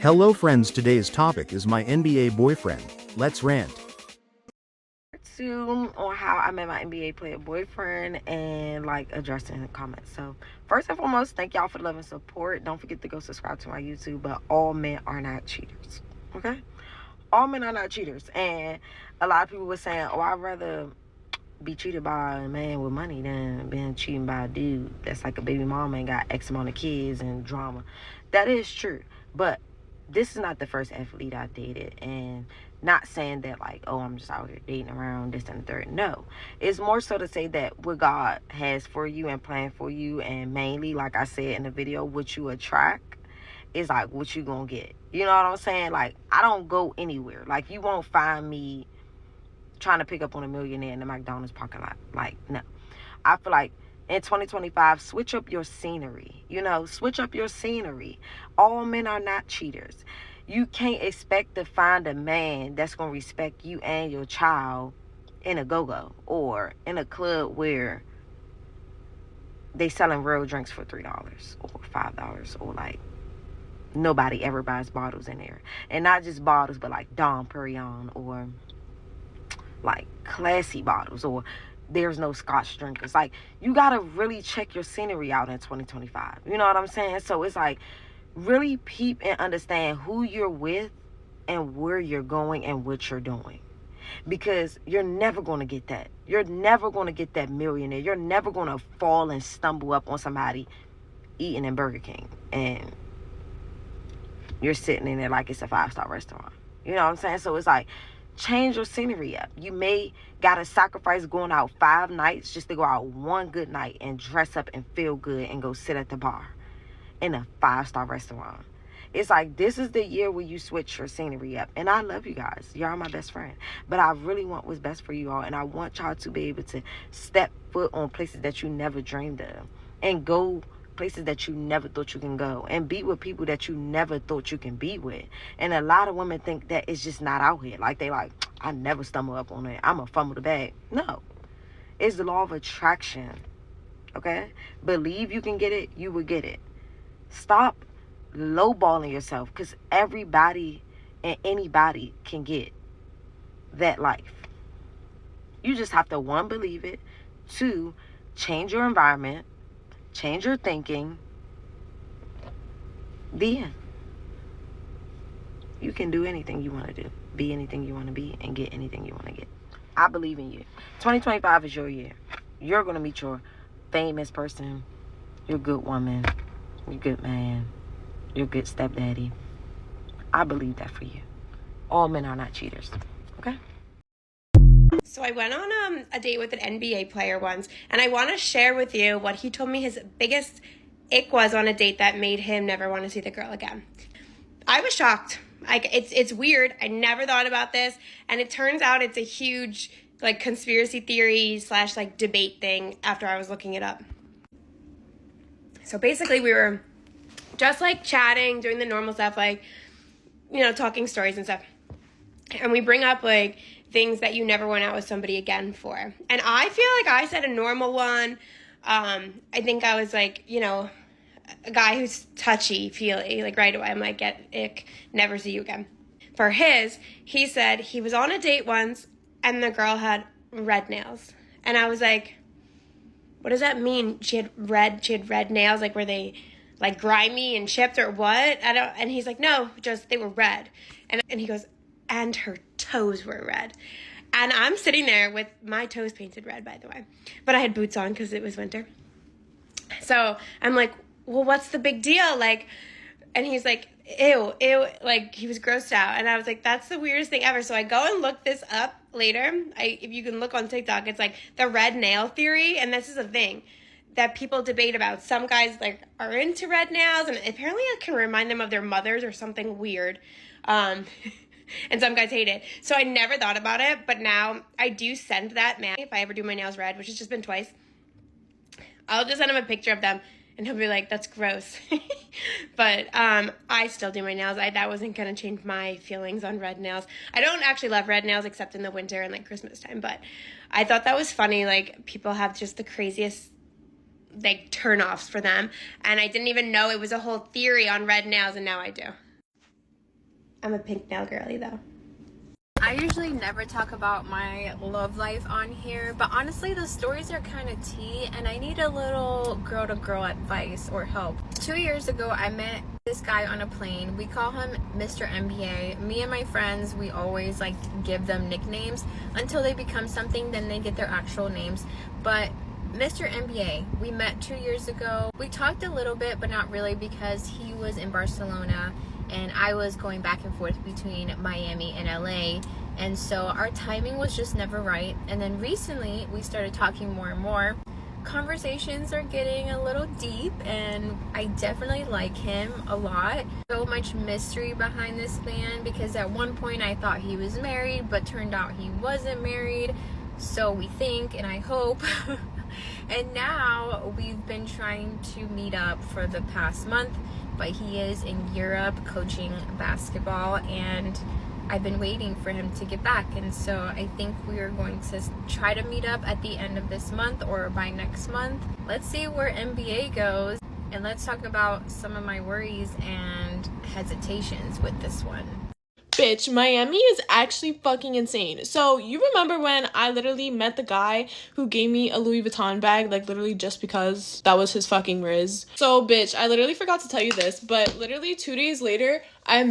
Hello friends, today's topic is my NBA boyfriend. Let's rant. On how I met my NBA player boyfriend and like addressing the comments. So first and foremost, thank y'all for the love and support. Don't forget to go subscribe to my YouTube. But all men are not cheaters. Okay? All men are not cheaters. And a lot of people were saying, oh, I'd rather be cheated by a man with money than being cheated by a dude that's like a baby mama and got X amount of kids and drama. That is true. But this is not the first athlete I dated, and not saying that like, oh, I'm just out here dating around this and the third. No, it's more so to say that what God has for you and planned for you, and mainly, like I said in the video, what you attract is like what you gonna get. You know what I'm saying? Like, I don't go anywhere. Like, you won't find me trying to pick up on a millionaire in the McDonald's parking lot. Like, no. I feel like in 2025, switch up your scenery. Switch up your scenery. All men are not cheaters. You can't expect to find a man that's going to respect you and your child in a go-go or in a club where they selling real drinks for $3 or $5 or like nobody ever buys bottles in there. And not just bottles, but like Dom Perignon or like classy bottles, or there's no scotch drinkers. Like, you gotta really check your scenery out in 2025. You know what I'm saying? So it's like, really peep and understand who you're with and where you're going and what you're doing, because you're never going to get that. You're never going to get that millionaire. You're never going to fall and stumble up on somebody eating in Burger King and you're sitting in there like it's a 5-star restaurant. You know what I'm saying? So it's like, change your scenery up. You may gotta sacrifice going out 5 nights just to go out one good night and dress up and feel good and go sit at the bar in a 5-star restaurant. It's like, this is the year where you switch your scenery up. And I love you guys. Y'all are my best friend. But I really want what's best for you all. And I want y'all to be able to step foot on places that you never dreamed of. And go places that you never thought you can go, and be with people that you never thought you can be with. And a lot of women think that it's just not out here. Like, they like, I never stumble up on it, I'm gonna fumble the bag. No, it's the law of attraction. Okay, believe you can get it, you will get it. Stop lowballing yourself, because everybody and anybody can get that life. You just have to, 1, believe it, 2, change your environment, change your thinking. The end. You can do anything you want to do, be anything you want to be, and get anything you want to get. I believe in you. 2025 is your year. You're going to meet your famous person, your good woman, your good man, your good stepdaddy. I believe that for you. All men are not cheaters. Okay? So I went on a date with an NBA player once, and I want to share with you what he told me his biggest ick was on a date that made him never want to see the girl again. I was shocked. Like, it's weird. I never thought about this, and it turns out it's a huge like conspiracy theory / like debate thing after I was looking it up. So basically, we were just like chatting, doing the normal stuff, like, talking stories and stuff. And we bring up like things that you never went out with somebody again for. And I feel like I said a normal one. I think I was like, a guy who's touchy-feely, like right away. I'm like, get ick, never see you again. For he said he was on a date once and the girl had red nails. And I was like, what does that mean? She had red nails, like were they like grimy and chipped or what? And he's like, no, just they were red. And he goes, and her toes were red. And I'm sitting there with my toes painted red, by the way. But I had boots on because it was winter. So I'm like, well, what's the big deal? Like, and he's like, ew, like he was grossed out. And I was like, that's the weirdest thing ever. So I go and look this up later. If you can look on TikTok, it's like the red nail theory. And this is a thing that people debate about. Some guys like are into red nails, and apparently it can remind them of their mothers or something weird. And some guys hate it. So I never thought about it, but now I do send that man, if I ever do my nails red, which has just been twice, I'll just send him a picture of them, and he'll be like, that's gross. But I still do my nails. That wasn't going to change my feelings on red nails. I don't actually love red nails except in the winter and like Christmas time, but I thought that was funny. Like, people have just the craziest like turn-offs for them, and I didn't even know it was a whole theory on red nails, and now I do. I'm a pink nail girly though. I usually never talk about my love life on here, but honestly the stories are kind of tea and I need a little girl to girl advice or help. 2 years ago I met this guy on a plane. We call him Mr. NBA. Me and my friends, we always like give them nicknames until they become something, then they get their actual names. But Mr. NBA, we met 2 years ago. We talked a little bit, but not really, because he was in Barcelona and I was going back and forth between Miami and LA, and so our timing was just never right. And then recently we started talking more and more. Conversations are getting a little deep and I definitely like him a lot. So much mystery behind this man, because at one point I thought he was married, but turned out he wasn't married. So we think, and I hope. And now we've been trying to meet up for the past month, but he is in Europe coaching basketball and I've been waiting for him to get back. And so I think we are going to try to meet up at the end of this month or by next month. Let's see where NBA goes, and let's talk about some of my worries and hesitations with this one. Bitch, Miami is actually fucking insane. So you remember when I literally met the guy who gave me a Louis Vuitton bag, like literally just because that was his fucking riz? So bitch, I literally forgot to tell you this, but literally 2 days later, I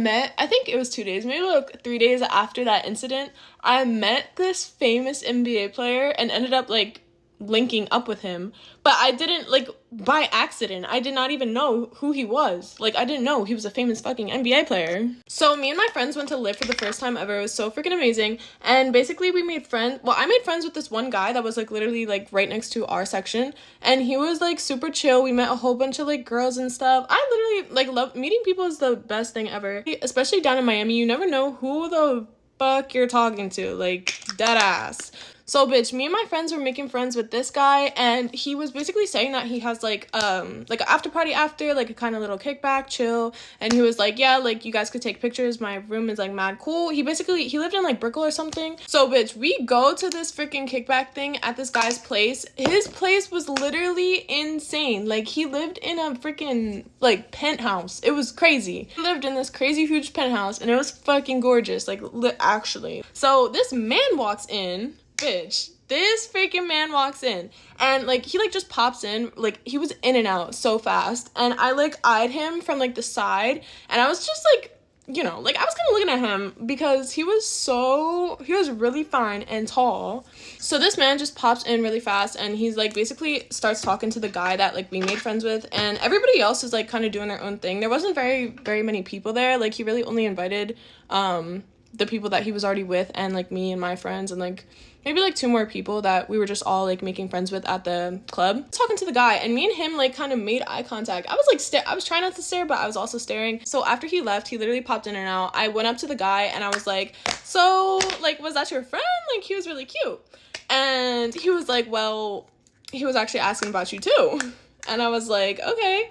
think it was 2 days, maybe like 3 days after that incident, I met this famous NBA player and ended up like linking up with him. But I didn't, like, by accident, I did not even know who he was. Like, I didn't know he was a famous fucking NBA player. So me and my friends went to live for the first time ever. It was so freaking amazing. And basically we made friends. Well, I made friends with this one guy that was like literally like right next to our section, and he was like super chill. We met a whole bunch of like girls and stuff. I literally like love meeting people. Is the best thing ever, especially down in Miami. You never know who the fuck you're talking to, like dead ass. So bitch, me and my friends were making friends with this guy, and he was basically saying that he has like an after party after, like a kind of little kickback chill, and he was like, yeah, like you guys could take pictures, my room is like mad cool. He lived in like Brickell or something. So bitch, we go to this freaking kickback thing at this guy's place. His place was literally insane. Like he lived in a freaking like penthouse. It was crazy. He lived in this crazy huge penthouse, and it was fucking gorgeous, like actually. So this man walks in. Bitch, this freaking man walks in, and like he like just pops in, like he was in and out so fast, and I like eyed him from like the side, and I was just like, you know, like I was kind of looking at him because he was really fine and tall. So this man just pops in really fast, and he's like basically starts talking to the guy that like we made friends with, and everybody else is like kind of doing their own thing. There wasn't very many people there. Like he really only invited the people that he was already with, and like me and my friends, and like maybe like 2 more people that we were just all like making friends with at the club. Talking to the guy, and me and him like kind of made eye contact. I was like I was trying not to stare, but I was also staring. So after he left, he literally popped in and out. I went up to the guy and I was like, so like, was that your friend? Like he was really cute. And he was like, well, he was actually asking about you too. And I was like, okay,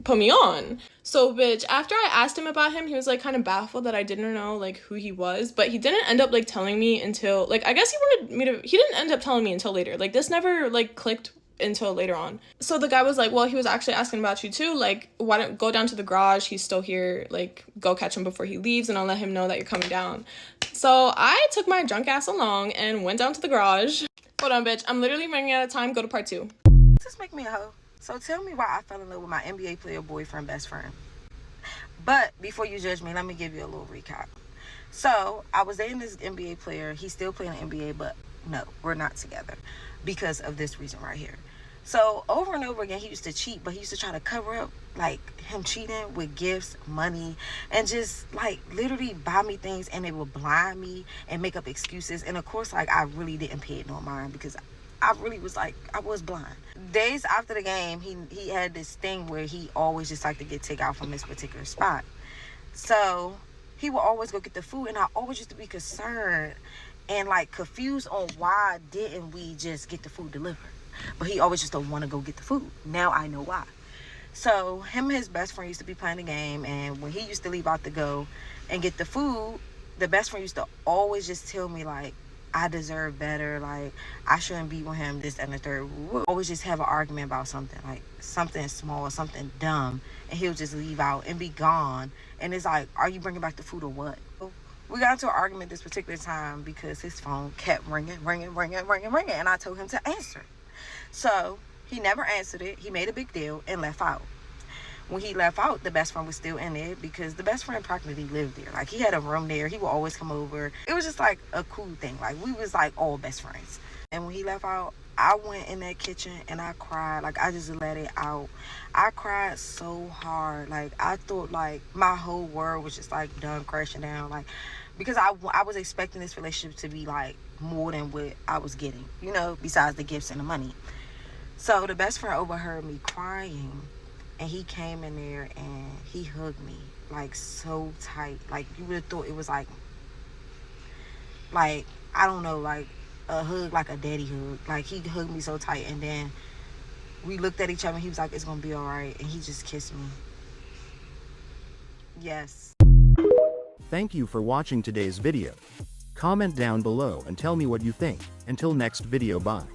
put me on. So bitch, after I asked him about him, he was like kind of baffled that I didn't know like who he was, but he didn't end up like telling me until like, I guess he didn't end up telling me until later. Like this never like clicked until later on. So the guy was like, well, he was actually asking about you too, like why don't go down to the garage, he's still here, like go catch him before he leaves and I'll let him know that you're coming down. So I took my drunk ass along and went down to the garage. Hold on bitch, I'm literally running out of time. Go to part 2. Just make me a hoe. So tell me why I fell in love with my NBA player boyfriend best friend. But before you judge me, let me give you a little recap. So I was dating this NBA player. He's still playing the NBA, but no, we're not together because of this reason right here. So over and over again, he used to cheat, but he used to try to cover up like him cheating with gifts, money, and just like literally buy me things, and they would blind me and make up excuses. And of course, like I really didn't pay it no mind because I really was like, I was blind. Days after the game, he had this thing where he always just liked to get takeout from this particular spot. So he would always go get the food, and I always used to be concerned and like confused on why didn't we just get the food delivered. But he always just don't want to go get the food. Now I know why. So him and his best friend used to be playing the game, and when he used to leave out to go and get the food, the best friend used to always just tell me like, I deserve better, like I shouldn't be with him, this and the third. We'll always just have an argument about something, like something small, something dumb, and he'll just leave out and be gone. And it's like, are you bringing back the food or what? We got into an argument this particular time because his phone kept ringing, and I told him to answer it. So he never answered it. He made a big deal and left out. When he left out, the best friend was still in there because the best friend practically lived there. Like, he had a room there. He would always come over. It was just like a cool thing. Like, we was like all best friends. And when he left out, I went in that kitchen and I cried. Like, I just let it out. I cried so hard. Like, I thought like my whole world was just like done crashing down. Like, because I was expecting this relationship to be like more than what I was getting, you know, besides the gifts and the money. So the best friend overheard me crying, and he came in there and he hugged me like so tight. Like, you would have thought it was like I don't know, like a hug, like a daddy hug. Like, he hugged me so tight, and then we looked at each other and he was like, it's gonna be all right, and he just kissed me. Yes. Thank you for watching today's video. Comment down below and tell me what you think. Until next video, bye.